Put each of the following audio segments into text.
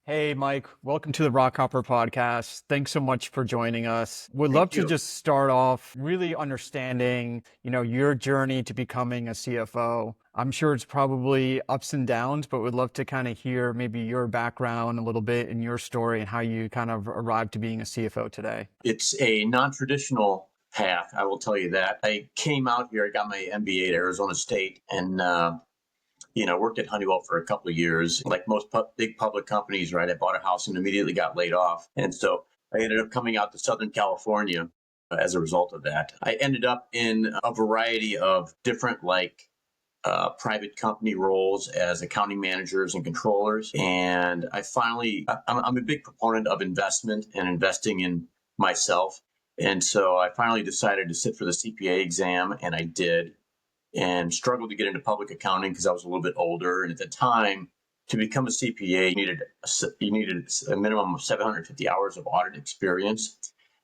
Hey, Mike, welcome to the Rockhopper Podcast. Thanks so much for joining us. Would love Thank to you. just start off really understanding, your journey to becoming a CFO. I'm sure it's probably ups and downs, but would love to kind of hear maybe your background a little bit and your story and how you kind of arrived to being a CFO today. It's a non-traditional path, I will tell you that. I came out here, I got my MBA at Arizona State, and worked at Honeywell for a couple of years. Like most big public companies, right? I bought a house and immediately got laid off, and so I ended up coming out to Southern California as a result of that. I ended up in a variety of different private company roles as accounting managers and controllers. And I'm a big proponent of investment and investing in myself. And so I finally decided to sit for the CPA exam, and I did, and struggled to get into public accounting because I was a little bit older. And at the time, to become a CPA, you needed a minimum of 750 hours of audit experience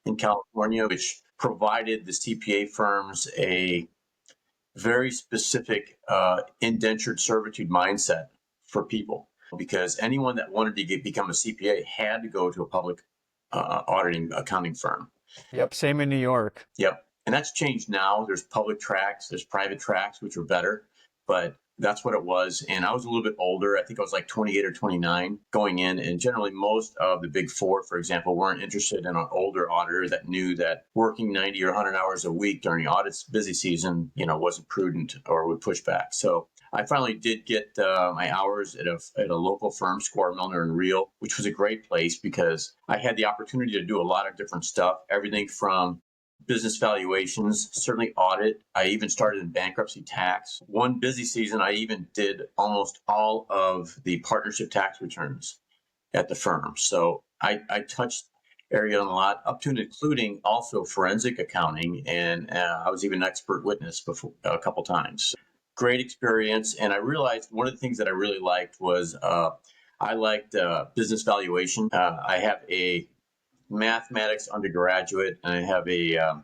in California, which provided the CPA firms a very specific indentured servitude mindset for people, because anyone that wanted to become a CPA had to go to a public auditing accounting firm. Yep, same in New York. Yep. And that's changed now. There's public tracks, there's private tracks, which are better, but that's what it was. And I was a little bit older. I think I was like 28 or 29 going in. And generally, most of the big four, for example, weren't interested in an older auditor that knew that working 90 or 100 hours a week during the audit's busy season, wasn't prudent or would push back. So I finally did get my hours at a local firm, Squire, Milner and Reel, which was a great place because I had the opportunity to do a lot of different stuff, everything from business valuations, certainly audit. I even started in bankruptcy tax. One busy season, I even did almost all of the partnership tax returns at the firm. So I touched area on a lot, up to and including also forensic accounting. And I was even an expert witness before a couple times. Great experience. And I realized one of the things that I really liked was I liked business valuation. I have a mathematics undergraduate, and I have an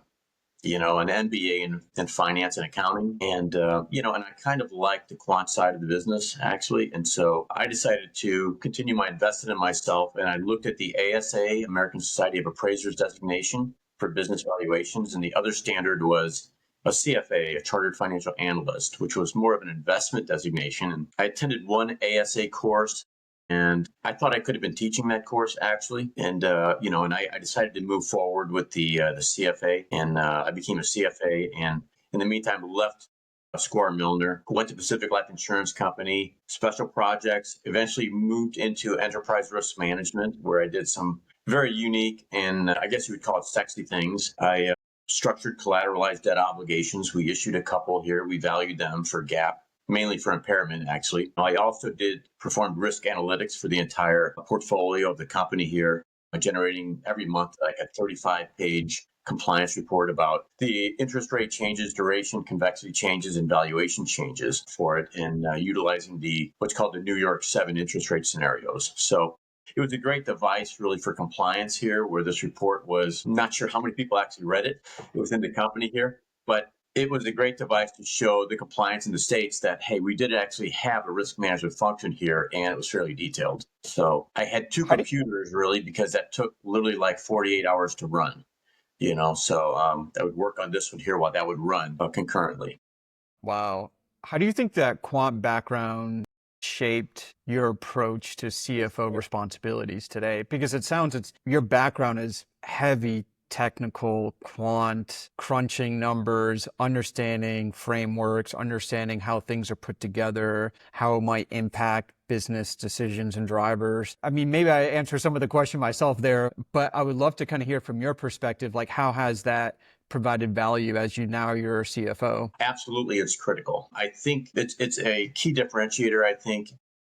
MBA in finance and accounting, and and I kind of like the quant side of the business actually, and so I decided to continue my investment in myself, and I looked at the ASA, American Society of Appraisers designation for business valuations, and the other standard was a CFA, a Chartered Financial Analyst, which was more of an investment designation. And I attended one ASA course, and I thought I could have been teaching that course actually. And, I decided to move forward with the CFA, and I became a CFA. And in the meantime, left Squire Milner, went to Pacific Life Insurance Company, special projects, eventually moved into enterprise risk management, where I did some very unique and I guess you would call it sexy things. I structured collateralized debt obligations. We issued a couple here. We valued them for GAAP, mainly for impairment, actually. I also did perform risk analytics for the entire portfolio of the company here, generating every month like a 35-page compliance report about the interest rate changes, duration, convexity changes, and valuation changes for it, and utilizing what's called the New York 7 interest rate scenarios. So it was a great device really for compliance here, where this report was, not sure how many people actually read it. It was in the company here, but it was a great device to show the compliance in the states that, hey, we did actually have a risk management function here, and it was fairly detailed. So I had two computers really, because that took literally like 48 hours to run, so I would work on this one here while that would run concurrently. Wow. How do you think that quant background shaped your approach to CFO responsibilities today? Because it sounds your background is heavy technical, quant, crunching numbers, understanding frameworks, understanding how things are put together, how it might impact business decisions and drivers. I mean, maybe I answer some of the question myself there, but I would love to kind of hear from your perspective, like how has that provided value as you're a CFO? Absolutely, it's critical. I think it's a key differentiator, I think,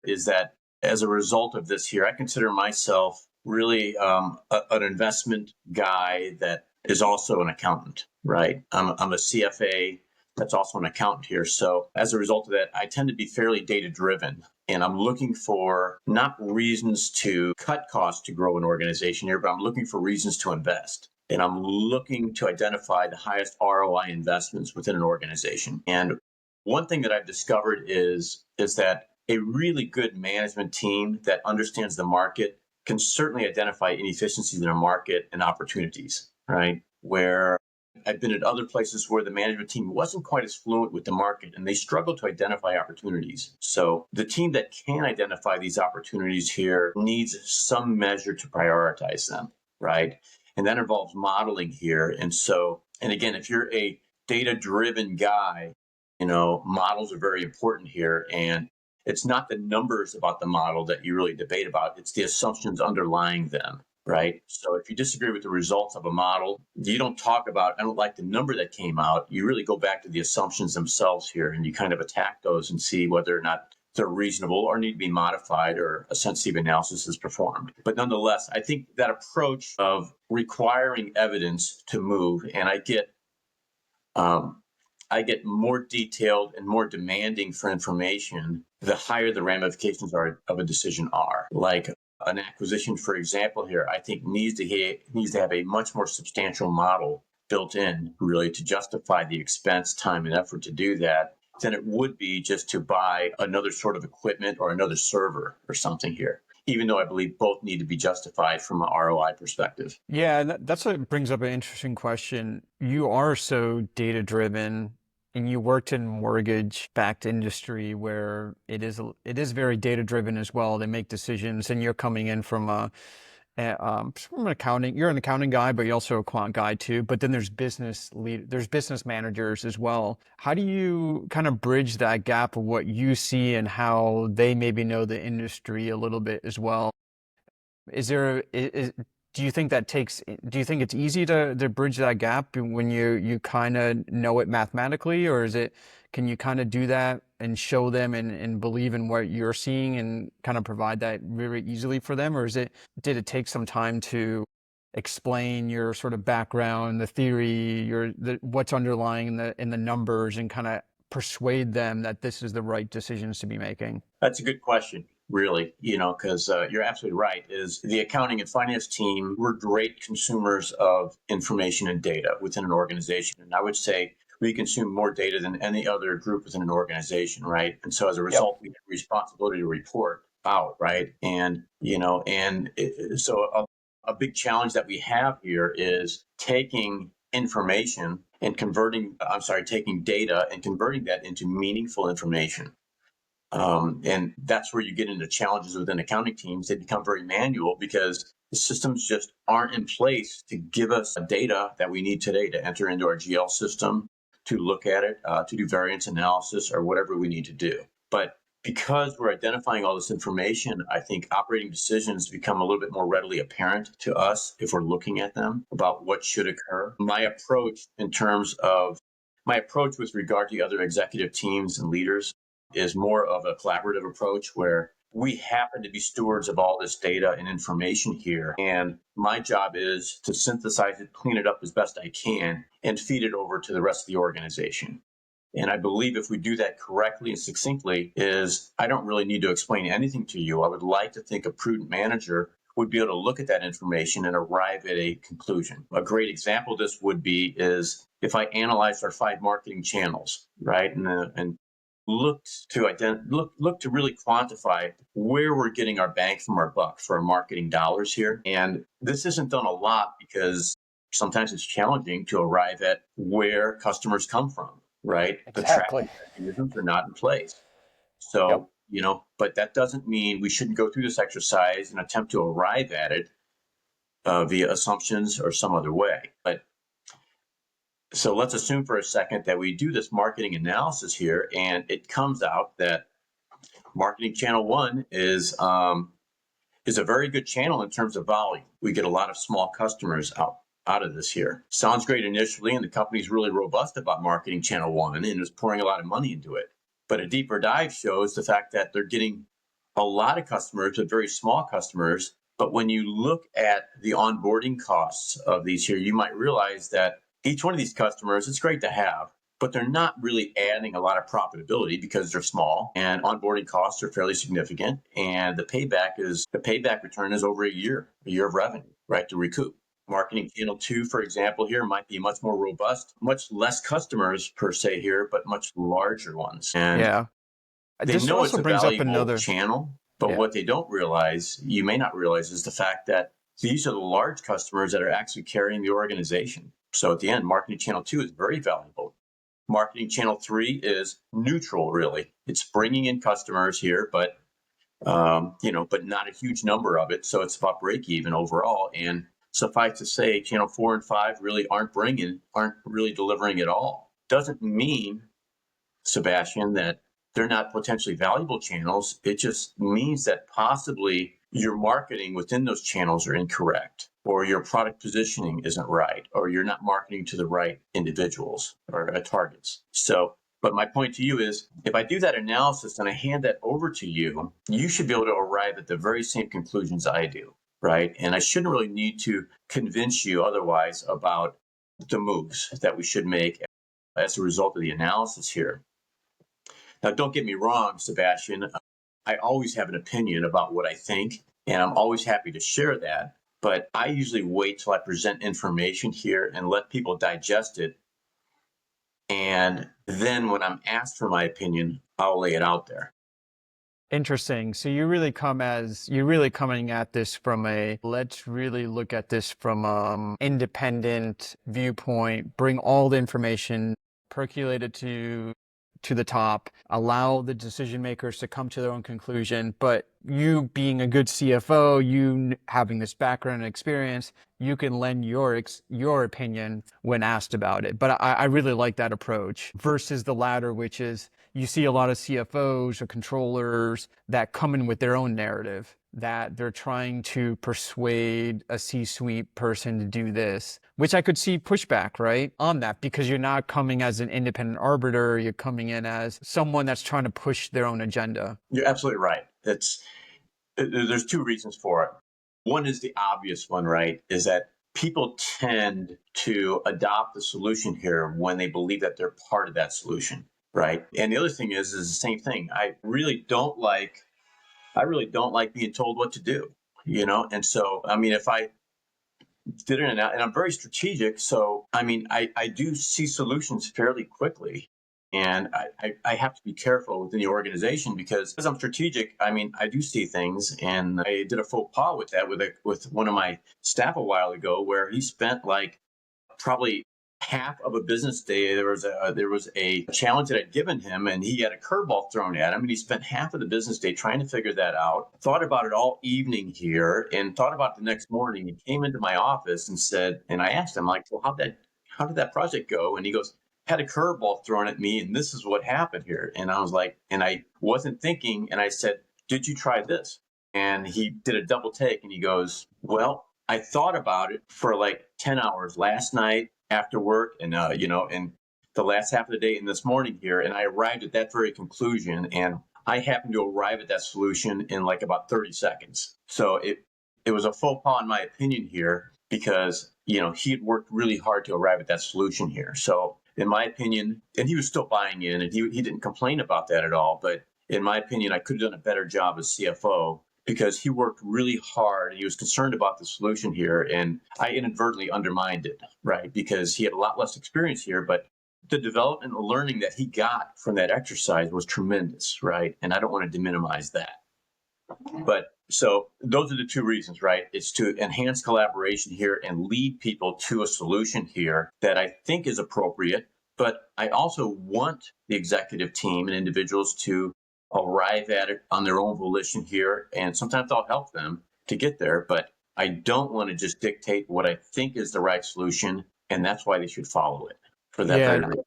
is that as a result of this here, I consider myself really an investment guy that is also an accountant, right? I'm a CFA that's also an accountant here. So as a result of that, I tend to be fairly data driven. And I'm looking for not reasons to cut costs to grow an organization here, but I'm looking for reasons to invest. And I'm looking to identify the highest ROI investments within an organization. And one thing that I've discovered is that a really good management team that understands the market can certainly identify inefficiencies in a market and opportunities, right? Where I've been at other places where the management team wasn't quite as fluent with the market and they struggled to identify opportunities. So the team that can identify these opportunities here needs some measure to prioritize them, right? And that involves modeling here. And again, if you're a data-driven guy, models are very important here. And it's not the numbers about the model that you really debate about. It's the assumptions underlying them, right? So if you disagree with the results of a model, you don't talk about, I don't like the number that came out. You really go back to the assumptions themselves here and you kind of attack those and see whether or not they're reasonable or need to be modified or a sensitive analysis is performed. But nonetheless, I think that approach of requiring evidence to move, and I get more detailed and more demanding for information the higher the ramifications are of a decision are. Like an acquisition, for example, here, I think needs to have a much more substantial model built in, really, to justify the expense, time, and effort to do that than it would be just to buy another sort of equipment or another server or something here, even though I believe both need to be justified from an ROI perspective. Yeah, and that's what brings up an interesting question. You are so data driven and you worked in mortgage backed industry where it is very data driven as well. They make decisions and you're coming in from an accounting, you're an accounting guy, but you're also a quant guy too. But then there's business managers as well. How do you kind of bridge that gap of what you see and how they maybe know the industry a little bit as well? Is there is, do you think do you think it's easy to bridge that gap when you kind of know it mathematically, or can you kind of do that and show them and believe in what you're seeing and kind of provide that very easily for them? Or did it take some time to explain your sort of background, the theory, what's underlying in the numbers and kind of persuade them that this is the right decisions to be making? That's a good question, really, because you're absolutely right. Is the accounting and finance team, we're great consumers of information and data within an organization. And I would say we consume more data than any other group within an organization, right? And so as a Yep. result, we have responsibility to report out, right? So a big challenge that we have here is taking taking data and converting that into meaningful information. And that's where you get into challenges within accounting teams. They become very manual because the systems just aren't in place to give us the data that we need today to enter into our GL system, to look at it, to do variance analysis or whatever we need to do. But because we're identifying all this information, I think operating decisions become a little bit more readily apparent to us if we're looking at them about what should occur. My approach with regard to the other executive teams and leaders is more of a collaborative approach where we happen to be stewards of all this data and information here. And my job is to synthesize it, clean it up as best I can, and feed it over to the rest of the organization. And I believe if we do that correctly and succinctly, I don't really need to explain anything to you. I would like to think a prudent manager would be able to look at that information and arrive at a conclusion. A great example of this is if I analyzed our 5 marketing channels, right, and looked to really quantify where we're getting our bang from our buck for our marketing dollars here. And this isn't done a lot because sometimes it's challenging to arrive at where customers come from, right? The tracking Exactly. mechanisms are not in place. Yep. So, but that doesn't mean we shouldn't go through this exercise and attempt to arrive at it via assumptions or some other way. So let's assume for a second that we do this marketing analysis here, and it comes out that marketing channel 1 is a very good channel in terms of volume. We get a lot of small customers out of this here. Sounds great initially, and the company's really robust about marketing channel 1 and is pouring a lot of money into it. But a deeper dive shows the fact that they're getting a lot of customers, but very small customers. But when you look at the onboarding costs of these here, you might realize that each one of these customers, it's great to have, but they're not really adding a lot of profitability because they're small and onboarding costs are fairly significant. And the payback return is over a year of revenue, right, to recoup. Marketing channel 2, for example, here might be much more robust, much less customers per se here, but much larger ones. And Yeah. They This know it's also a brings up valuable another, channel, but yeah, what they don't realize, you may not realize, is the fact that these are the large customers that are actually carrying the organization. So at the end, marketing channel 2 is very valuable. Marketing channel 3 is neutral, really. It's bringing in customers here, but but not a huge number of it. So it's about break even overall. And suffice to say, channel 4 and 5 really aren't really delivering at all. Doesn't mean, Sebastian, that they're not potentially valuable channels. It just means that possibly your marketing within those channels are incorrect, or your product positioning isn't right, or you're not marketing to the right individuals or targets. So, but my point to you is, if I do that analysis and I hand that over to you, you should be able to arrive at the very same conclusions I do, right? And I shouldn't really need to convince you otherwise about the moves that we should make as a result of the analysis here. Now, don't get me wrong, Sebastian. I always have an opinion about what I think, and I'm always happy to share that. But I usually wait till I present information here and let people digest it. And then when I'm asked for my opinion, I'll lay it out there. interesting. So you're really coming at this from let's really look at this from independent viewpoint, bring all the information, percolate it to the top, allow the decision makers to come to their own conclusion. But you being a good CFO, you having this background and experience, you can lend your opinion when asked about it. But I really like that approach versus the latter, which is you see a lot of CFOs or controllers that come in with their own narrative, that they're trying to persuade a C-suite person to do this, which I could see pushback, right, on that, because you're not coming as an independent arbiter, you're coming in as someone that's trying to push their own agenda. You're absolutely right. There's two reasons for it. One is the obvious one, right? Is that people tend to adopt the solution here when they believe that they're part of that solution, right? And the other thing is the same thing. I really don't like being told what to do, And so, I mean, if I did it, and I'm very strategic, so I mean, I do see solutions fairly quickly. And I have to be careful within the organization because as I'm strategic, I mean, I do see things, and I did a faux pas with that with one of my staff a while ago, where he spent like probably half of a business day. There was a challenge that I'd given him, and he had a curveball thrown at him, and he spent half of the business day trying to figure that out. Thought about it all evening here, and thought about it the next morning. He came into my office and said, and I asked him, like, well, how did that project go? And he goes, had a curveball thrown at me, and this is what happened here. And I was like, and I wasn't thinking, and I said, did you try this? And he did a double take, and he goes, well, I thought about it for like 10 hours last night after work, and and the last half of the day and this morning here, and I arrived at that very conclusion, and I happened to arrive at that solution in like about 30 seconds. So it was a faux pas in my opinion here, because he had worked really hard to arrive at that solution here. So in my opinion, and he was still buying in, and he didn't complain about that at all, but in my opinion, I could have done a better job as CFO, because he worked really hard. He was concerned about the solution here, and I inadvertently undermined it, right? Because he had a lot less experience here, but the development and learning that he got from that exercise was tremendous, right? And I don't want to minimize that. But so those are the two reasons, right? It's to enhance collaboration here and lead people to a solution here that I think is appropriate. But I also want the executive team and individuals to arrive at it on their own volition here. And sometimes I'll help them to get there, but I don't want to just dictate what I think is the right solution. And that's why they should follow it for that Yeah, very and reason.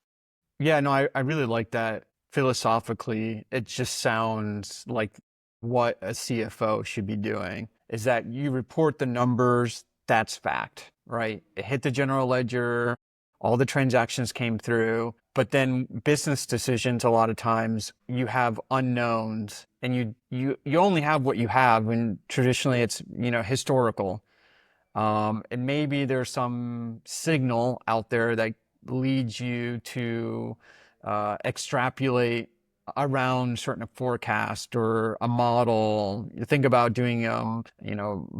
yeah, no, I really like that. Philosophically, it just sounds like what a CFO should be doing is that you report the numbers, that's fact, right? It hit the general ledger, all the transactions came through, but then business decisions, a lot of times you have unknowns and you only have what you have, and traditionally it's, historical. And maybe there's some signal out there that leads you to extrapolate around certain forecast or a model. You think about doing,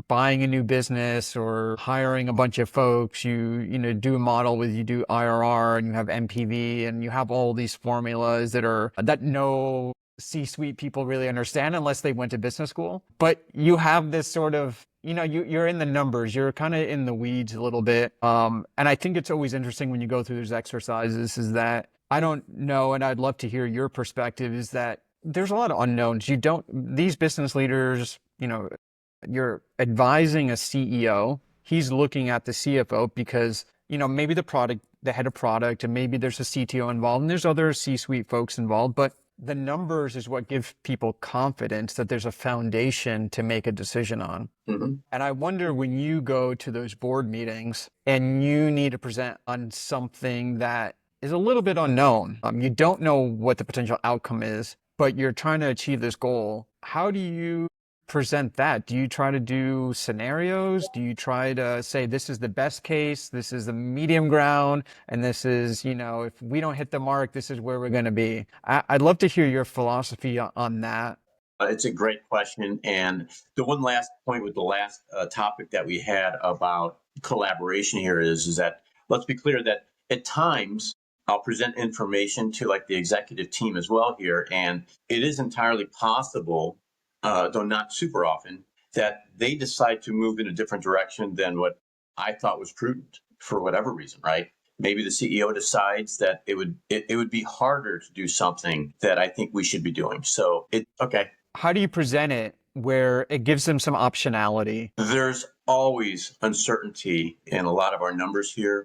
buying a new business or hiring a bunch of folks. You do a model with, you do IRR and you have MPV and you have all these formulas that know C-suite people really understand unless they went to business school. But you have this sort of, you're in the numbers, you're kind of in the weeds a little bit. And I think it's always interesting when you go through those exercises is that I don't know, and I'd love to hear your perspective, is that there's a lot of unknowns. These business leaders, you're advising a CEO, he's looking at the CFO because, maybe the head of product, and maybe there's a CTO involved and there's other C-suite folks involved, but the numbers is what give people confidence that there's a foundation to make a decision on. Mm-hmm. And I wonder when you go to those board meetings and you need to present on something that is a little bit unknown, you don't know what the potential outcome is, but you're trying to achieve this goal. How do you present that? Do you try to do scenarios? Do you try to say this is the best case, this is the medium ground, and this is, if we don't hit the mark, this is where we're going to be? I'd love to hear your philosophy on that. It's a great question. And the one last point with the last topic that we had about collaboration here is that let's be clear that at times I'll present information to like the executive team as well here. And it is entirely possible, though not super often, that they decide to move in a different direction than what I thought was prudent for whatever reason, right? Maybe the CEO decides that it would be harder to do something that I think we should be doing. So okay. How do you present it where it gives them some optionality? There's always uncertainty in a lot of our numbers here.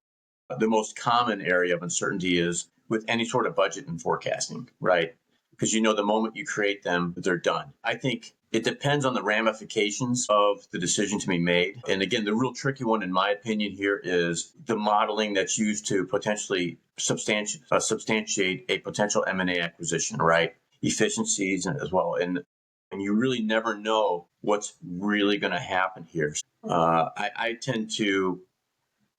The most common area of uncertainty is with any sort of budget and forecasting, right? Because the moment you create them, they're done. I think it depends on the ramifications of the decision to be made. And again, the real tricky one, in my opinion, here is the modeling that's used to potentially substantiate a potential M&A acquisition, right? Efficiencies as well. And you really never know what's really going to happen here.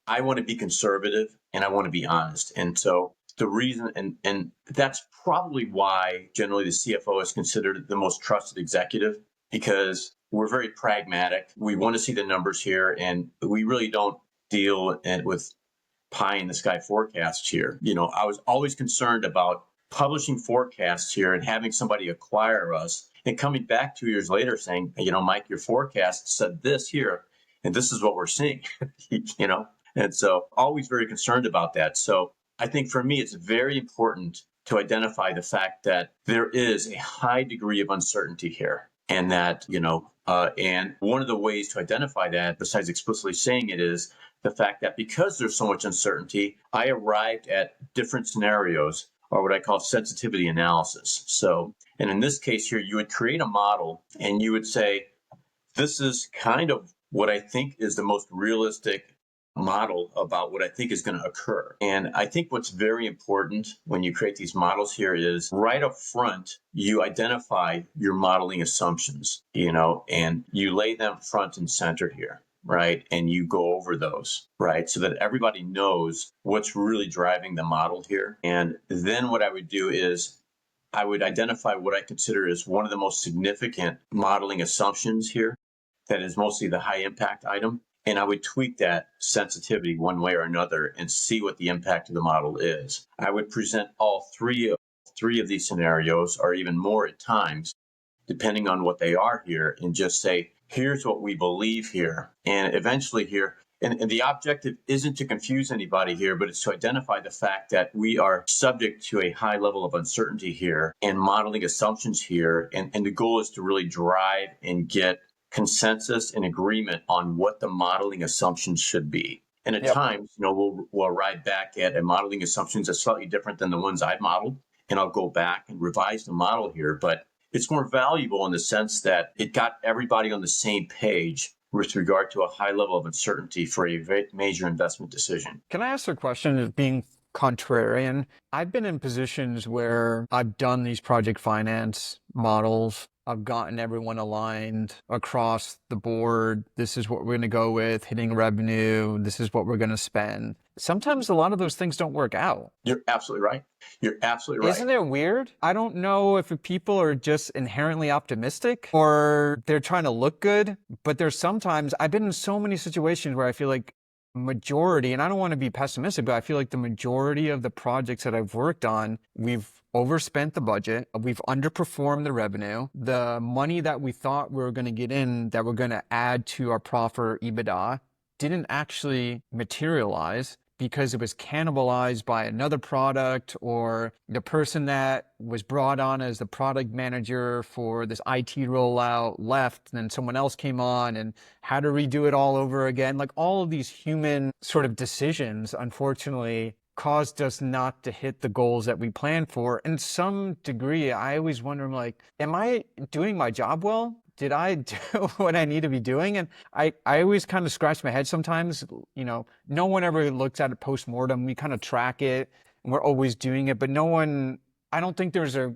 I want to be conservative and I want to be honest. And so the reason, and that's probably why generally the CFO is considered the most trusted executive, because we're very pragmatic. We want to see the numbers here, and we really don't deal with pie in the sky forecasts here. I was always concerned about publishing forecasts here and having somebody acquire us and coming back 2 years later saying, Mike, your forecast said this here, and this is what we're seeing, And so always very concerned about that. So I think for me, it's very important to identify the fact that there is a high degree of uncertainty here. And that, and one of the ways to identify that, besides explicitly saying it, is the fact that because there's so much uncertainty, I arrived at different scenarios, or what I call sensitivity analysis. So, and in this case here, you would create a model and you would say, this is kind of what I think is the most realistic model about what I think is going to occur. And I think what's very important when you create these models here is right up front, you identify your modeling assumptions, and you lay them front and center here, right? And you go over those, right? So that everybody knows what's really driving the model here. And then what I would do is I would identify what I consider as one of the most significant modeling assumptions here. That is mostly the high impact item. And I would tweak that sensitivity one way or another and see what the impact of the model is. I would present all three of these scenarios, or even more at times, depending on what they are here, and just say, here's what we believe here. And eventually here, and the objective isn't to confuse anybody here, but it's to identify the fact that we are subject to a high level of uncertainty here and modeling assumptions here. And the goal is to really drive and get consensus and agreement on what the modeling assumptions should be. And at times, we'll arrive back at a modeling assumptions that's slightly different than the ones I've modeled, and I'll go back and revise the model here. But it's more valuable in the sense that it got everybody on the same page with regard to a high level of uncertainty for a very major investment decision. Can I ask a question of being contrarian? I've been in positions where I've done these project finance models. I've gotten everyone aligned across the board. This is what we're going to go with, hitting revenue. This is what we're going to spend. Sometimes a lot of those things don't work out. You're absolutely right. You're absolutely right. Isn't it weird? I don't know if people are just inherently optimistic or they're trying to look good, but there's sometimes, I've been in so many situations where I feel like majority, and I don't want to be pessimistic, but I feel like the majority of the projects that I've worked on, we've overspent the budget, we've underperformed the revenue. The money that we thought we were going to get in, that we're going to add to our profit or EBITDA, didn't actually materialize because it was cannibalized by another product, or the person that was brought on as the product manager for this IT rollout left, and then someone else came on and had to redo it all over again. Like, all of these human sort of decisions, unfortunately, caused us not to hit the goals that we planned for. In some degree, I always wonder, I'm like, am I doing my job well? Did I do what I need to be doing? And I always kind of scratch my head sometimes. No one ever looks at it post-mortem. We kind of track it and we're always doing it, but I don't think there's a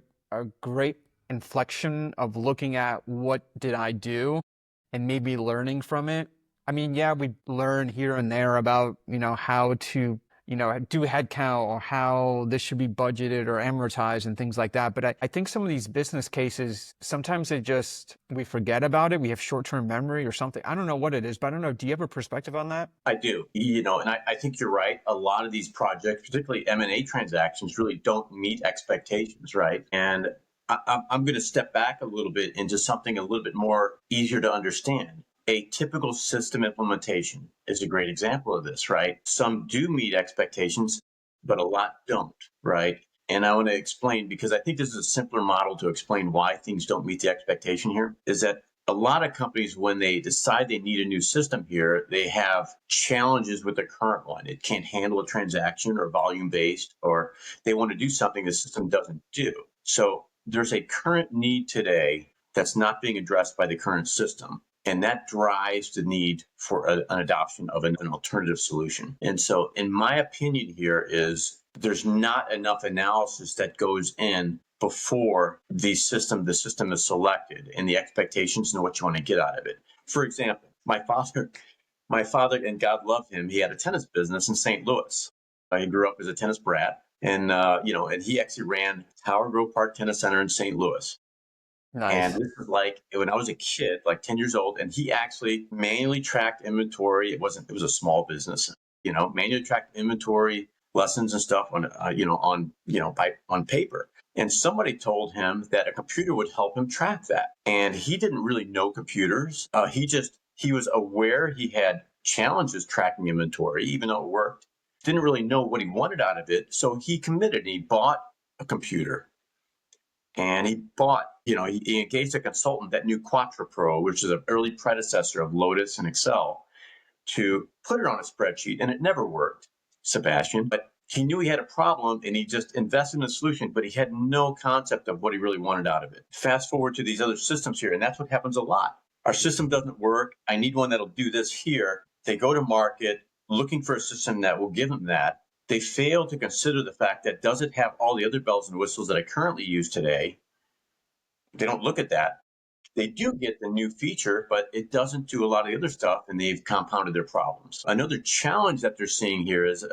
great inflection of looking at what did I do and maybe learning from it. I mean, yeah, we learn here and there about, how to do headcount, or how this should be budgeted or amortized and things like that. But I think some of these business cases, sometimes we forget about it. We have short-term memory or something. I don't know what it is, but I don't know. Do you have a perspective on that? I do, and I think you're right. A lot of these projects, particularly M&A transactions, really don't meet expectations, right? And I'm going to step back a little bit into something a little bit more easier to understand. A typical system implementation is a great example of this, right? Some do meet expectations, but a lot don't, right? And I want to explain, because I think this is a simpler model to explain why things don't meet the expectation here, is that a lot of companies, when they decide they need a new system here, they have challenges with the current one. It can't handle a transaction or volume based, or they want to do something the system doesn't do. So there's a current need today that's not being addressed by the current system. And that drives the need for an adoption of an alternative solution. And so, in my opinion here is there's not enough analysis that goes in before the system is selected, and the expectations and what you want to get out of it. For example, my father, and God love him, he had a tennis business in St. Louis. He grew up as a tennis brat, and and he actually ran Tower Grove Park Tennis Center in St. Louis. And Nice. this is like when I was a kid, like 10 years old, and he actually manually tracked inventory. It was a small business, manually tracked inventory, lessons and stuff on paper. And somebody told him that a computer would help him track that. And he didn't really know computers. He was aware he had challenges tracking inventory, even though it worked. Didn't really know what he wanted out of it. So he committed. He bought a computer. And he bought, he engaged a consultant that knew Quattro Pro, which is an early predecessor of Lotus and Excel, to put it on a spreadsheet. And it never worked, Sebastian. But he knew he had a problem, and he just invested in a solution, but he had no concept of what he really wanted out of it. Fast forward to these other systems here, and that's what happens a lot. Our system doesn't work. I need one that'll do this here. They go to market looking for a system that will give them that. They fail to consider the fact that, does it have all the other bells and whistles that I currently use today? They don't look at that. They do get the new feature, but it doesn't do a lot of the other stuff, and they've compounded their problems. Another challenge that they're seeing here is,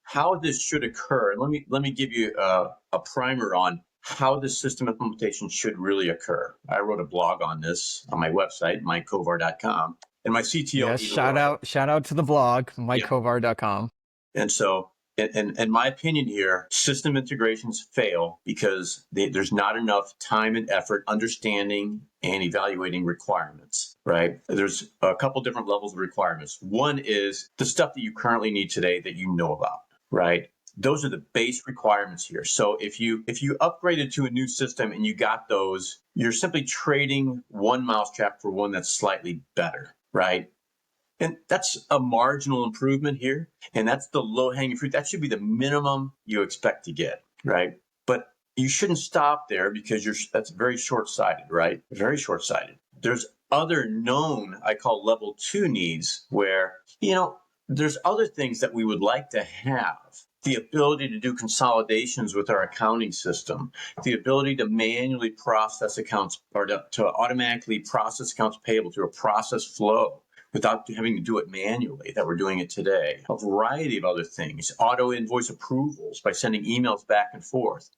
how this should occur. And let me give you a primer on how this system implementation should really occur. I wrote a blog on this on my website, MikeKovar.com, and my CTO. Yes, shout out to the blog, Yeah. MikeKovar.com. And so, in my opinion here, system integrations fail because there's not enough time and effort understanding and evaluating requirements, right? There's a couple different levels of requirements. One is the stuff that you currently need today that you know about, right? Those are the base requirements here. So if you upgraded to a new system and you got those, you're simply trading one mousetrap for one that's slightly better, right? And that's a marginal improvement here. And that's the low hanging fruit. That should be the minimum you expect to get, right? But you shouldn't stop there, because that's very short sighted, right? Very short sighted. There's other known, I call level 2 needs, where, there's other things that we would like to have. The ability to do consolidations with our accounting system, the ability to manually process accounts, or to automatically process accounts payable through a process flow, without having to do it manually, that we're doing it today. A variety of other things, auto invoice approvals by sending emails back and forth,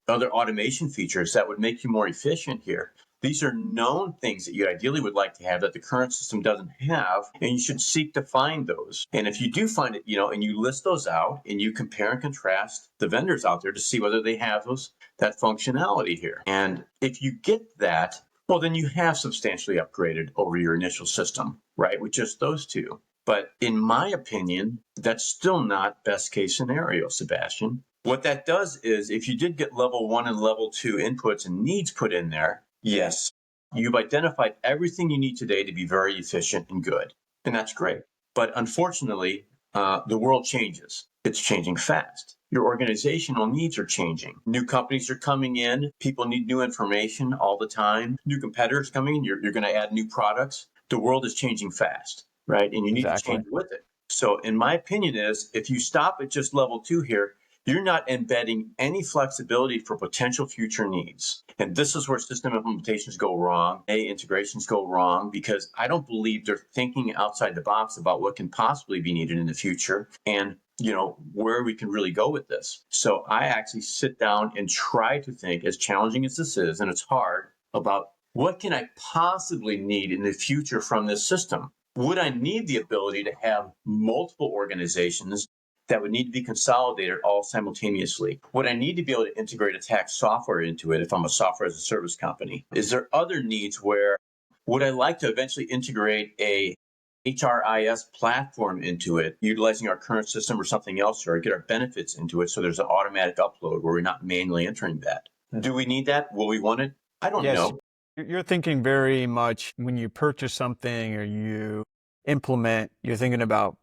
other automation features that would make you more efficient here. These are known things that you ideally would like to have that the current system doesn't have, and you should seek to find those. And if you do find it, and you list those out and you compare and contrast the vendors out there to see whether they have that functionality here. And if you get that, well, then you have substantially upgraded over your initial system, right? With just those two. But in my opinion, that's still not best case scenario, Sebastian. What that does is if you did get level 1 and level 2 inputs and needs put in there, yes, you've identified everything you need today to be very efficient and good. And that's great. But unfortunately, the world changes. It's changing fast. Your organizational needs are changing. New companies are coming in. People need new information all the time. New competitors coming in. You're going to add new products. The world is changing fast, right? And you need to Exactly. change with it. So in my opinion is if you stop at just level 2 here, you're not embedding any flexibility for potential future needs. And this is where system implementations go wrong, integrations go wrong, because I don't believe they're thinking outside the box about what can possibly be needed in the future and where we can really go with this. So I actually sit down and try to think, as challenging as this is, and it's hard, about what can I possibly need in the future from this system? Would I need the ability to have multiple organizations that would need to be consolidated all simultaneously? Would I need to be able to integrate a tax software into it if I'm a software as a service company? Is there other needs where would I like to eventually integrate a HRIS platform into it, utilizing our current system or something else, or get our benefits into it so there's an automatic upload where we're not manually entering that? Do we need that? Will we want it? I don't Yes, know. you're thinking very much when you purchase something or you implement, you're thinking about,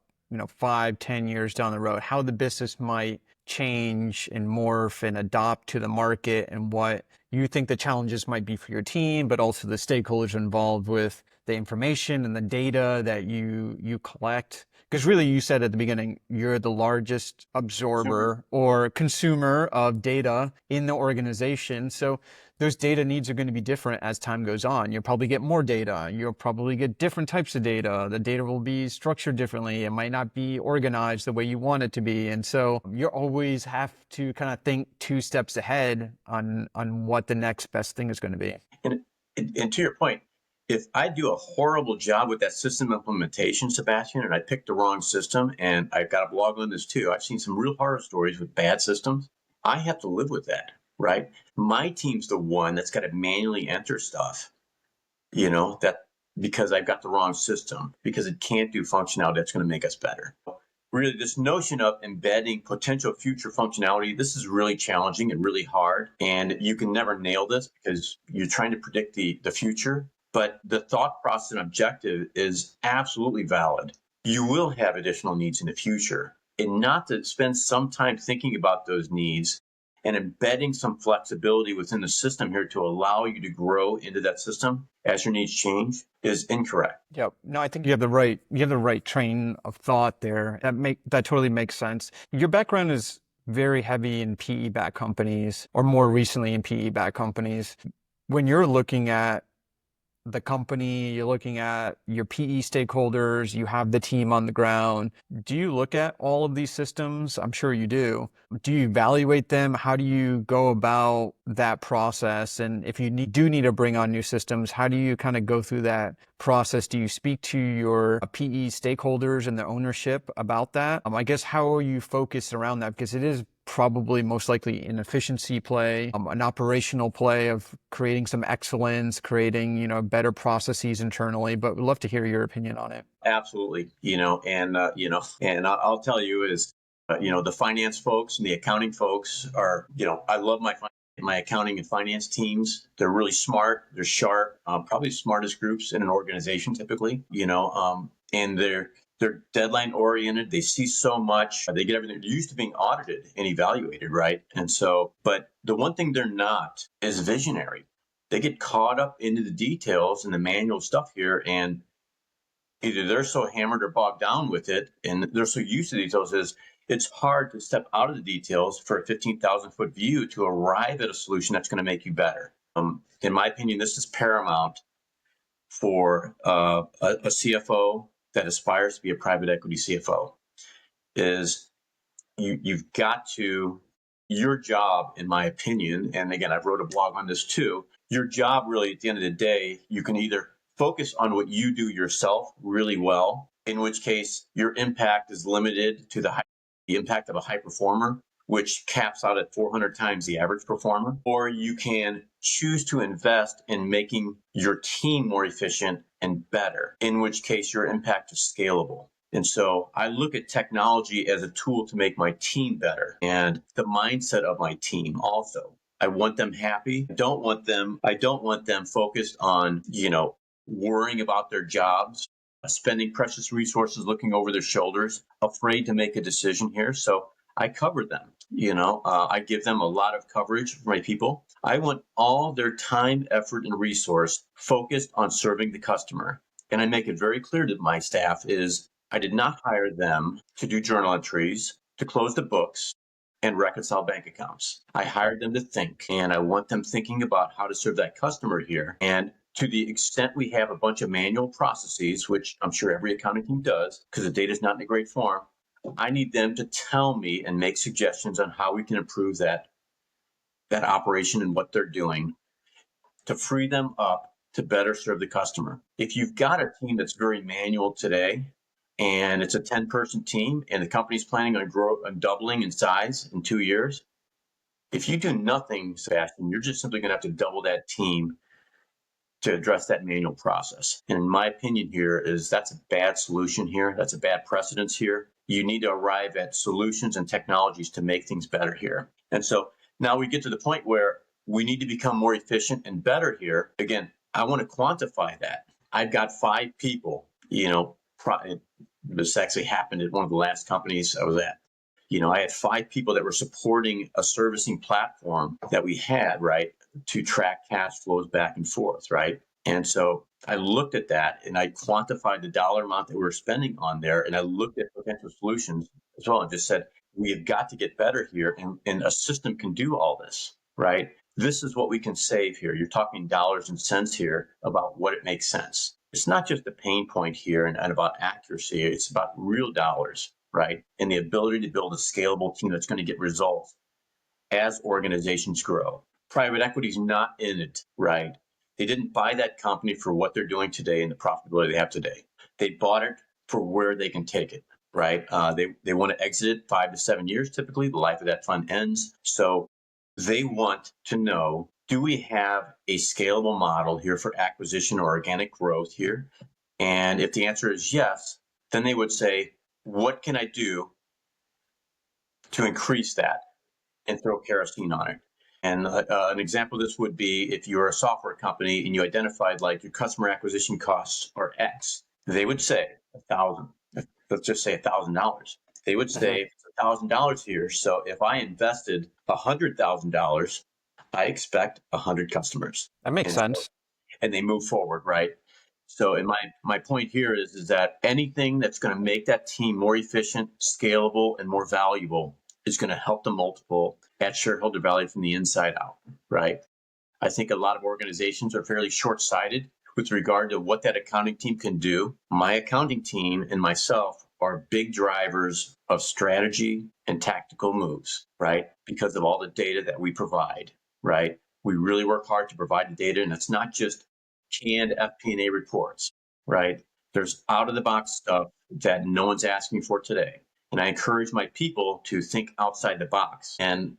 5, 10 years down the road, how the business might change and morph and adopt to the market and what you think the challenges might be for your team, but also the stakeholders involved with the information and the data that you collect. Because really, you said at the beginning, you're the largest absorber or consumer of data in the organization. So those data needs are going to be different as time goes on. You'll probably get more data. You'll probably get different types of data. The data will be structured differently. It might not be organized the way you want it to be. And so you always have to kind of think 2 steps ahead on what the next best thing is going to be. And to your point, if I do a horrible job with that system implementation, Sebastian, and I picked the wrong system, and I've got a blog on this too, I've seen some real horror stories with bad systems. I have to live with that, right? My team's the one that's got to manually enter stuff, that because I've got the wrong system, because it can't do functionality that's going to make us better. Really, this notion of embedding potential future functionality, this is really challenging and really hard. And you can never nail this because you're trying to predict the future. But the thought process and objective is absolutely valid. You will have additional needs in the future. And not to spend some time thinking about those needs and embedding some flexibility within the system here to allow you to grow into that system as your needs change is incorrect. Yep. No, I think you have the right train of thought there. That totally makes sense. Your background is very heavy in PE-backed companies, or more recently in PE-backed companies. When you're looking at the company, you're looking at your PE stakeholders, you have the team on the ground. Do you look at all of these systems? I'm sure you do. Do you evaluate them? How do you go about that process? And if you do need to bring on new systems, how do you kind of go through that process? Do you speak to your PE stakeholders and the ownership about that? I guess how are you focused around that? Because it is probably most likely an efficiency play, an operational play of creating some excellence, creating, better processes internally, but we'd love to hear your opinion on it. Absolutely. And I'll tell you is, the finance folks and the accounting folks are, I love my accounting and finance teams. They're really smart. They're sharp, probably the smartest groups in an organization typically, and they're deadline oriented. They see so much. They get everything. They're used to being audited and evaluated, right? And so, but the one thing they're not is visionary. They get caught up into the details and the manual stuff here, and either they're so hammered or bogged down with it, and they're so used to details, is it's hard to step out of the details for a 15,000 foot view to arrive at a solution that's going to make you better. In my opinion, this is paramount for a CFO that aspires to be a private equity CFO. Is you've got to your job, in my opinion, and again, I've wrote a blog on this too, your job really at the end of the day, you can either focus on what you do yourself really well, in which case your impact is limited to the impact of a high performer, which caps out at 400 times the average performer, or you can choose to invest in making your team more efficient and better, in which case your impact is scalable. And so I look at technology as a tool to make my team better and the mindset of my team also. I want them happy. I don't want them focused on, worrying about their jobs, spending precious resources looking over their shoulders, afraid to make a decision here. So I cover them. I give them a lot of coverage for my people. I want all their time, effort, and resource focused on serving the customer. And I make it very clear to my staff is I did not hire them to do journal entries, to close the books, and reconcile bank accounts. I hired them to think, and I want them thinking about how to serve that customer here. And to the extent we have a bunch of manual processes, which I'm sure every accounting team does, because the data is not in a great form, I need them to tell me and make suggestions on how we can improve that operation and what they're doing to free them up to better serve the customer. If you've got a team that's very manual today and it's a 10-person team and the company's planning on doubling in size in 2 years, if you do nothing, Sebastian, you're just simply going to have to double that team to address that manual process. And in my opinion here is that's a bad solution here. That's a bad precedence here. You need to arrive at solutions and technologies to make things better here. And so now we get to the point where we need to become more efficient and better here. Again, I want to quantify that. I've got 5 people, this actually happened at one of the last companies I was at. I had 5 people that were supporting a servicing platform that we had, right, to track cash flows back and forth, right? And so I looked at that and I quantified the dollar amount that we were spending on there. And I looked at potential solutions as well and just said, we have got to get better here. And a system can do all this, right? This is what we can save here. You're talking dollars and cents here about what it makes sense. It's not just a pain point here and about accuracy. It's about real dollars, right? And the ability to build a scalable team that's going to get results as organizations grow. Private equity is not in it, right? They didn't buy that company for what they're doing today and the profitability they have today. They bought it for where they can take it, right? They want to exit it 5 to 7 years, typically. The life of that fund ends. So they want to know, do we have a scalable model here for acquisition or organic growth here? And if the answer is yes, then they would say, what can I do to increase that and throw kerosene on it? And an example of this would be if you're a software company and you identified like your customer acquisition costs are X, they would say 1,000. Let's just say $1,000. They would say it's $1,000 here. So if I invested $100,000, I expect 100 customers. That makes sense. And they move forward, right? So, and my point here is that anything that's going to make that team more efficient, scalable, and more valuable is going to help the multiple at shareholder value from the inside out, right? I think a lot of organizations are fairly short-sighted with regard to what that accounting team can do. My accounting team and myself are big drivers of strategy and tactical moves, right? Because of all the data that we provide, right? We really work hard to provide the data, and it's not just canned FP&A reports, right? There's out-of-the-box stuff that no one's asking for today. And I encourage my people to think outside the box. And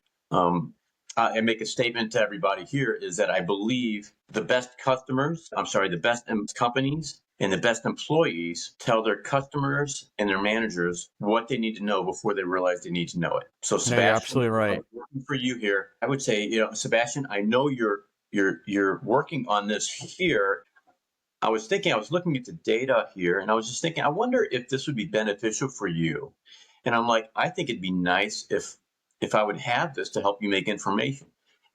I make a statement to everybody here is that I believe the best the best companies and the best employees tell their customers and their managers what they need to know before they realize they need to know it. So Sebastian, you're absolutely right. Working for you here, I would say, Sebastian, I know you're working on this here. I was looking at the data here and I was just thinking, I wonder if this would be beneficial for you. And I'm like, I think it'd be nice if I would have this to help you make information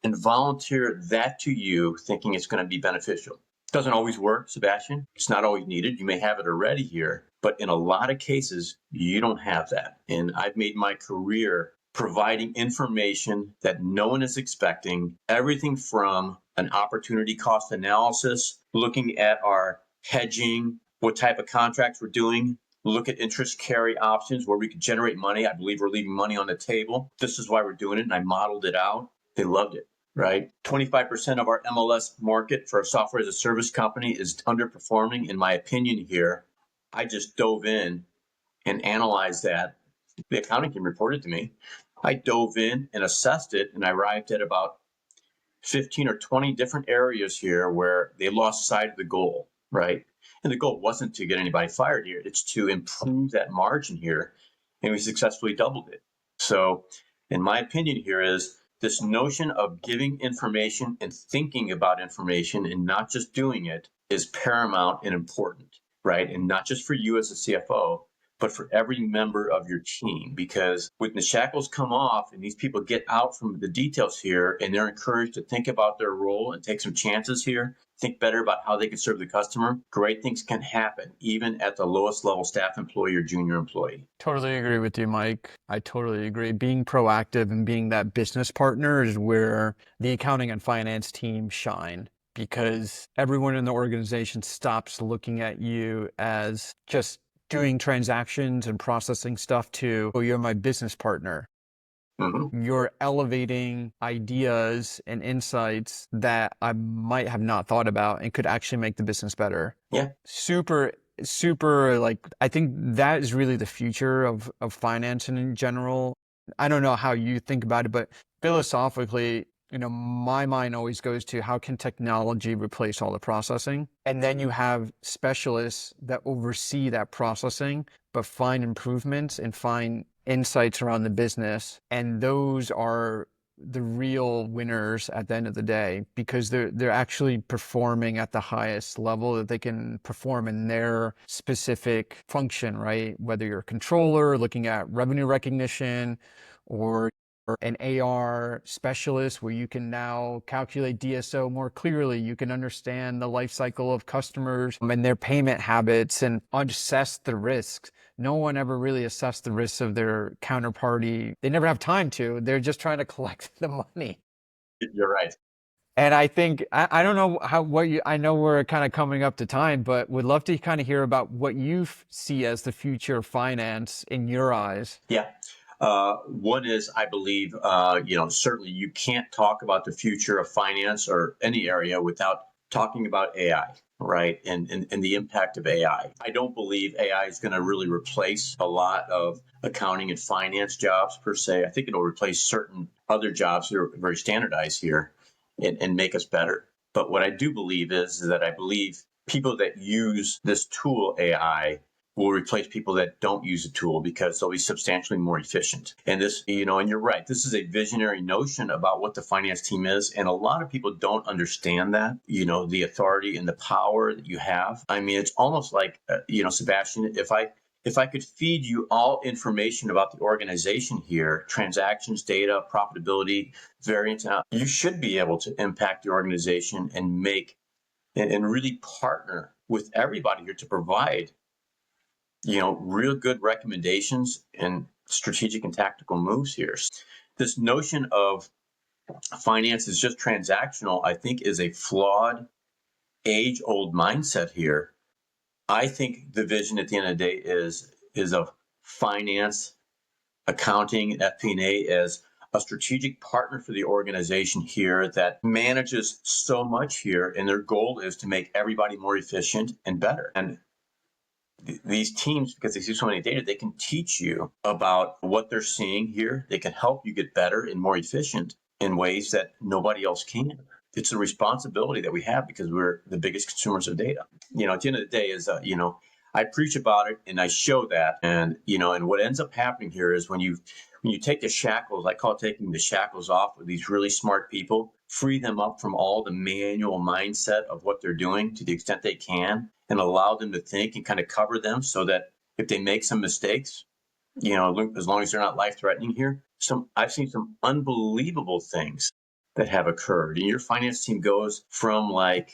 and volunteer that to you thinking it's going to be beneficial. It doesn't always work, Sebastian. It's not always needed. You may have it already here, but in a lot of cases, you don't have that. And I've made my career providing information that no one is expecting, everything from an opportunity cost analysis, looking at our hedging, what type of contracts we're doing, look at interest carry options where we could generate money. I believe we're leaving money on the table. This is why we're doing it. And I modeled it out. They loved it, right? 25% of our MLS market for a software as a service company is underperforming, in my opinion here. I just dove in and analyzed that. The accounting team reported to me. I dove in and assessed it, and I arrived at about 15 or 20 different areas here where they lost sight of the goal, right? And the goal wasn't to get anybody fired here. It's to improve that margin here. And we successfully doubled it. So in my opinion here is this notion of giving information and thinking about information and not just doing it is paramount and important, right? And not just for you as a CFO, but for every member of your team. Because when the shackles come off and these people get out from the details here and they're encouraged to think about their role and take some chances here, think better about how they can serve the customer, great things can happen, even at the lowest level staff employee or junior employee. Totally agree with you, Mike. I totally agree. Being proactive and being that business partner is where the accounting and finance team shine, because everyone in the organization stops looking at you as just doing transactions and processing stuff to, oh, you're my business partner. Mm-hmm. You're elevating ideas and insights that I might have not thought about and could actually make the business better. Yeah. Super, like, I think that is really the future of finance and in general. I don't know how you think about it, but philosophically, my mind always goes to how can technology replace all the processing? And then you have specialists that oversee that processing, but find improvements and find insights around the business. And those are the real winners at the end of the day, because they're actually performing at the highest level that they can perform in their specific function, right? Whether you're a controller looking at revenue recognition, or an AR specialist where you can now calculate DSO more clearly. You can understand the life cycle of customers and their payment habits and assess the risks. No one ever really assessed the risks of their counterparty. They never have time to. They're just trying to collect the money. You're right. And I think, I don't know I know we're kind of coming up to time, but would love to kind of hear about what you see as the future of finance in your eyes. Yeah. One is, I believe, certainly you can't talk about the future of finance or any area without talking about AI, right? And the impact of AI. I don't believe AI is going to really replace a lot of accounting and finance jobs per se. I think it'll replace certain other jobs that are very standardized here and make us better. But what I do believe is that I believe people that use this tool, AI, will replace people that don't use the tool because they'll be substantially more efficient. And this, and you're right, this is a visionary notion about what the finance team is. And a lot of people don't understand that, the authority and the power that you have. I mean, it's almost like, Sebastian, if I could feed you all information about the organization here, transactions, data, profitability, variance, you should be able to impact the organization and make and really partner with everybody here to provide real good recommendations and strategic and tactical moves here. This notion of finance is just transactional, I think, is a flawed, age-old mindset here. I think the vision at the end of the day is of finance, accounting, FP&A as a strategic partner for the organization here that manages so much here, and their goal is to make everybody more efficient and better. And these teams, because they see so many data, they can teach you about what they're seeing here. They can help you get better and more efficient in ways that nobody else can. It's a responsibility that we have because we're the biggest consumers of data. At the end of the day is, I preach about it and I show that. And, and what ends up happening here is when you take the shackles, I call it taking the shackles off of these really smart people, free them up from all the manual mindset of what they're doing to the extent they can, and allow them to think and kind of cover them so that if they make some mistakes, as long as they're not life-threatening here, I've seen some unbelievable things that have occurred. And your finance team goes from a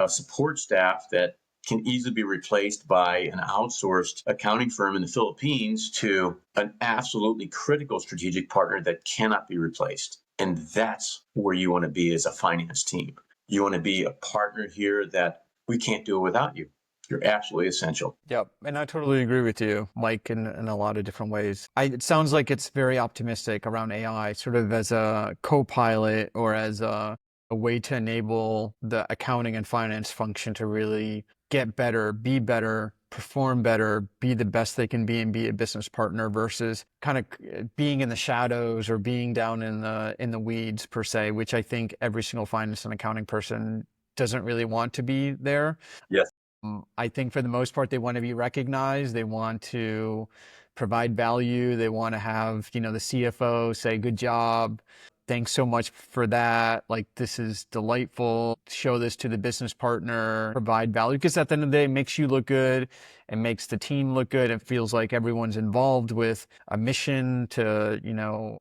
support staff that can easily be replaced by an outsourced accounting firm in the Philippines to an absolutely critical strategic partner that cannot be replaced. And that's where you want to be as a finance team. You want to be a partner here that we can't do it without you. You're absolutely essential. Yep. And I totally agree with you, Mike, in a lot of different ways. It sounds like it's very optimistic around AI, sort of as a co-pilot or as a way to enable the accounting and finance function to really get better, perform better, be the best they can be and be a business partner versus kind of being in the shadows or being down in the weeds per se, which I think every single finance and accounting person doesn't really want to be there. Yes. I think for the most part, they want to be recognized. They want to provide value. They want to have, the CFO say, good job. Thanks so much for that. Like, this is delightful. Show this to the business partner, provide value. Because at the end of the day, it makes you look good. It makes the team look good. It feels like everyone's involved with a mission to,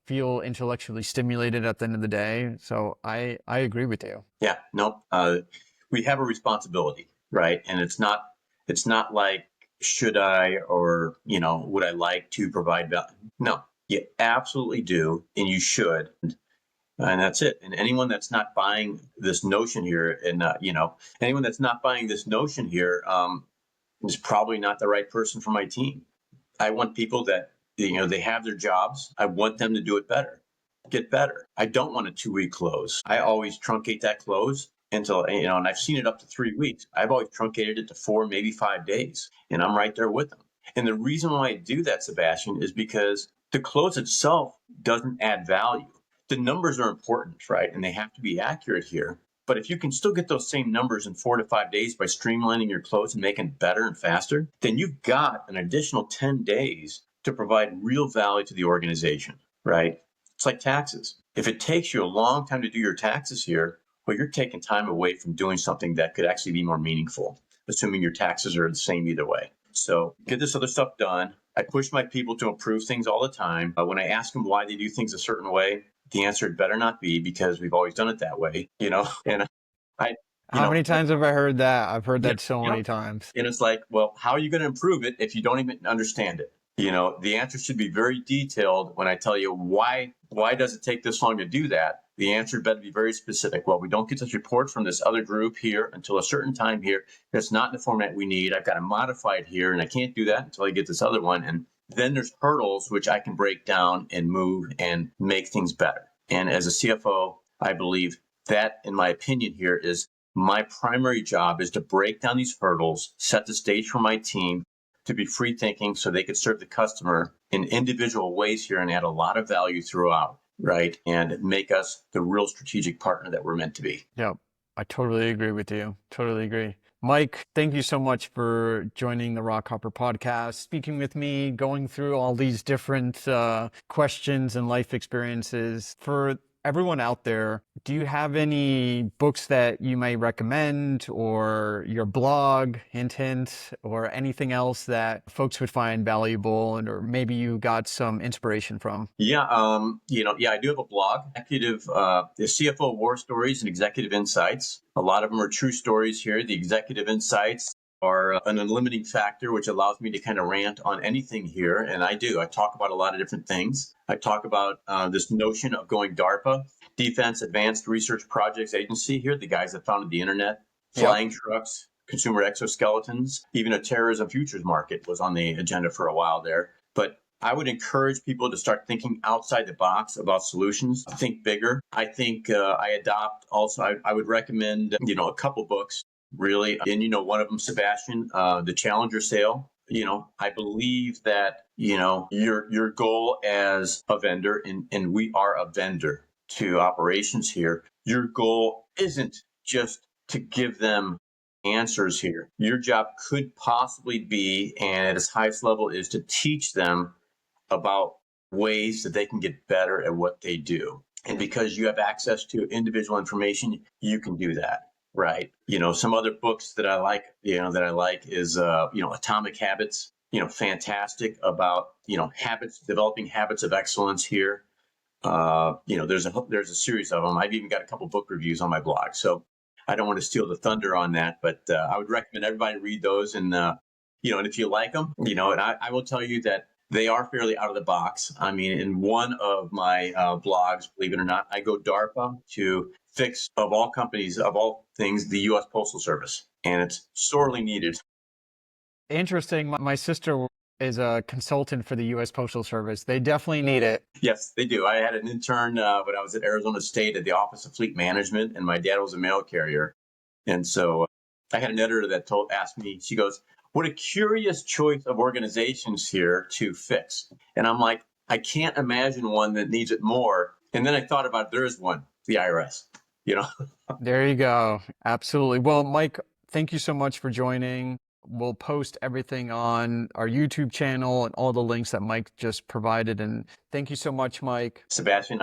feel intellectually stimulated at the end of the day. So I agree with you. Yeah. No. We have a responsibility, right? And it's not like should I or would I like to provide value? No, you absolutely do, and you should. And that's it. And anyone that's not buying this notion here, and anyone that's not buying this notion here, is probably not the right person for my team. I want people that they have their jobs. I want them to do it better, get better. I don't want a 2-week close. I always truncate that close until and I've seen it up to 3 weeks. I've always truncated it to 4, maybe 5 days, and I'm right there with them. And the reason why I do that, Sebastian, is because the close itself doesn't add value. The numbers are important, right? And they have to be accurate here. But if you can still get those same numbers in 4 to 5 days by streamlining your close and making it better and faster, then you've got an additional 10 days to provide real value to the organization, right? It's like taxes. If it takes you a long time to do your taxes here, well, you're taking time away from doing something that could actually be more meaningful, assuming your taxes are the same either way. So get this other stuff done. I push my people to improve things all the time. When I ask them why they do things a certain way, the answer had better not be because we've always done it that way, and I, How many times have I heard that? I've heard that so many yep. times. And it's like, well, how are you going to improve it if you don't even understand it? The answer should be very detailed. When I tell you why does it take this long to do that? The answer better be very specific. Well, we don't get this report from this other group here until a certain time here. It's not in the format we need. I've got to modify it here, and I can't do that until I get this other one. And then there's hurdles which I can break down and move and make things better. And as a CFO, I believe that, in my opinion here, is my primary job is to break down these hurdles, set the stage for my team to be free thinking so they could serve the customer in individual ways here and add a lot of value throughout, right? And make us the real strategic partner that we're meant to be. Yep. I totally agree with you. Totally agree. Mike, thank you so much for joining the Rockhopper Podcast, speaking with me, going through all these different questions and life experiences. For everyone out there, do you have any books that you may recommend, or your blog, hint, or anything else that folks would find valuable, and or maybe you got some inspiration from? Yeah, I do have a blog, the CFO War Stories and Executive Insights. A lot of them are true stories here. The executive insights are an unlimiting factor, which allows me to kind of rant on anything here. And I do. I talk about a lot of different things. I talk about this notion of going DARPA, Defense Advanced Research Projects Agency here, the guys that founded the internet, flying trucks, consumer exoskeletons, even a terrorism futures market was on the agenda for a while there. But I would encourage people to start thinking outside the box about solutions, think bigger. I think I would recommend, a couple books really. And, one of them, Sebastian, the Challenger Sale. I believe that, your goal as a vendor, and we are a vendor to operations here, your goal isn't just to give them answers here. Your job could possibly be, and at its highest level, is to teach them about ways that they can get better at what they do. And because you have access to individual information, you can do that, right? Some other books that I like, is, Atomic Habits, fantastic about, developing habits of excellence here. There's a series of them. I've even got a couple book reviews on my blog. So I don't want to steal the thunder on that, but I would recommend everybody read those. And, and if you like them, and I will tell you that they are fairly out of the box. I mean, in one of my blogs, believe it or not, I go DARPA to fix, of all companies, of all things, the U.S. Postal Service. And it's sorely needed. Interesting. My sister is a consultant for the U.S. Postal Service. They definitely need it. Yes, they do. I had an intern when I was at Arizona State at the Office of Fleet Management, and my dad was a mail carrier. And so I had an editor that asked me, she goes, what a curious choice of organizations here to fix. And I'm like, I can't imagine one that needs it more. And then I thought about there is one, the IRS, you know. There you go. Absolutely. Well, Mike, thank you so much for joining. We'll post everything on our YouTube channel and all the links that Mike just provided. And thank you so much, Mike. Sebastian,